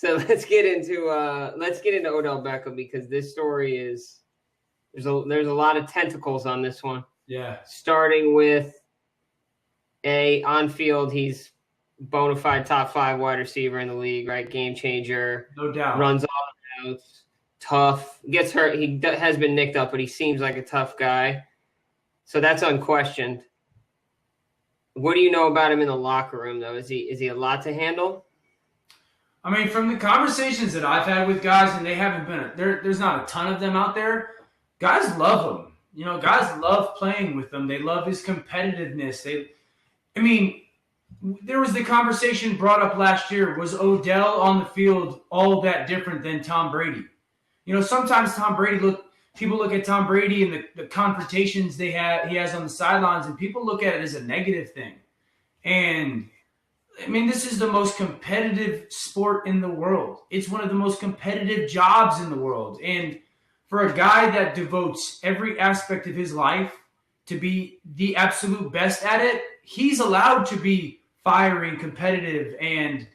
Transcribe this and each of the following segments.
So let's get into Odell Beckham, because this story is there's a lot of tentacles on this one. Yeah. Starting with on field, he's bona fide top 5 wide receiver in the league, right? Game changer. No doubt. Runs all the routes. Tough. Gets hurt. He has been nicked up, but he seems like a tough guy. So that's unquestioned. What do you know about him in the locker room, though? Is he a lot to handle? I mean, from the conversations that I've had with guys, and they haven't been there's not a ton of them out there. Guys love him. You know, guys love playing with him. They love his competitiveness. There was the conversation brought up last year. Was Odell on the field all that different than Tom Brady? You know, sometimes people look at Tom Brady and the confrontations he has on the sidelines, and people look at it as a negative thing. And I mean, this is the most competitive sport in the world. It's one of the most competitive jobs in the world. And for a guy that devotes every aspect of his life to be the absolute best at it, he's allowed to be fiery and competitive and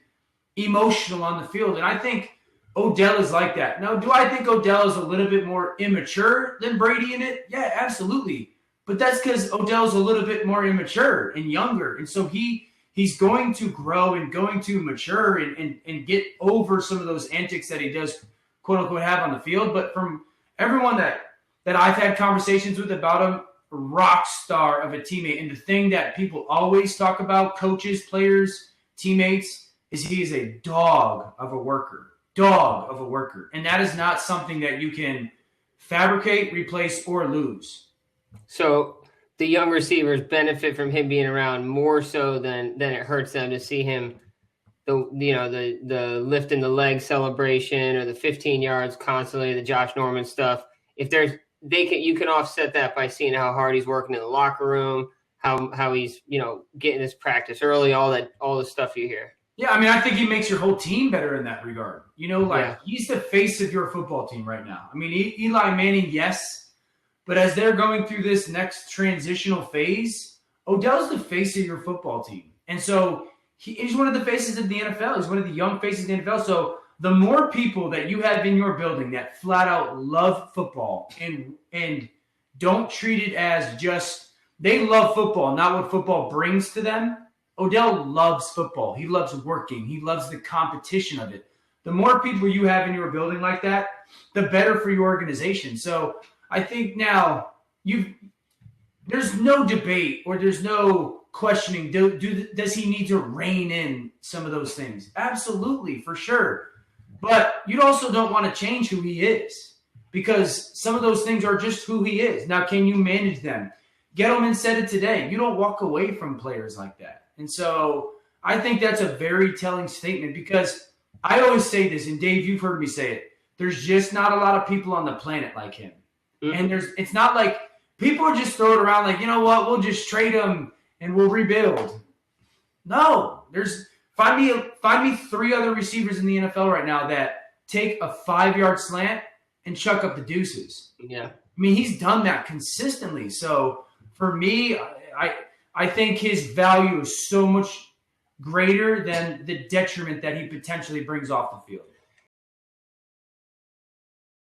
emotional on the field. And I think Odell is like that. Now, do I think Odell is a little bit more immature than Brady in it? Yeah, absolutely. But that's because Odell's a little bit more immature and younger. And so he's going to grow and going to mature and get over some of those antics that he does, quote unquote, have on the field. But from everyone that I've had conversations with about him, rock star of a teammate. And the thing that people always talk about, coaches, players, teammates, is he is a dog of a worker. And that is not something that you can fabricate, replace, or lose. So the young receivers benefit from him being around more so than it hurts them to see him, the lift in the leg celebration or the 15 yards constantly, the Josh Norman stuff. You can offset that by seeing how hard he's working in the locker room, how he's, getting his practice early, all the stuff you hear. Yeah, I mean, I think he makes your whole team better in that regard. He's the face of your football team right now. I mean, Eli Manning, yes, but as they're going through this next transitional phase, Odell's the face of your football team. And so he's one of the faces of the NFL. He's one of the young faces of the NFL. So the more people that you have in your building that flat out love football and don't treat it as just they love football, not what football brings to them. Odell loves football. He loves working. He loves the competition of it. The more people you have in your building like that, the better for your organization. So I think now there's no debate or there's no questioning. Does he need to rein in some of those things? Absolutely, for sure. But you also don't want to change who he is because some of those things are just who he is. Now, can you manage them? Gettleman said it today. You don't walk away from players like that. And so I think that's a very telling statement because I always say this, and Dave, you've heard me say it. There's just not a lot of people on the planet like him. Mm-hmm. And it's not like people are just throwing around like, you know what, we'll just trade him and we'll rebuild. No, find me 3 other receivers in the NFL right now that take a 5-yard slant and chuck up the deuces. Yeah. I mean, he's done that consistently. So for me, I think his value is so much greater than the detriment that he potentially brings off the field.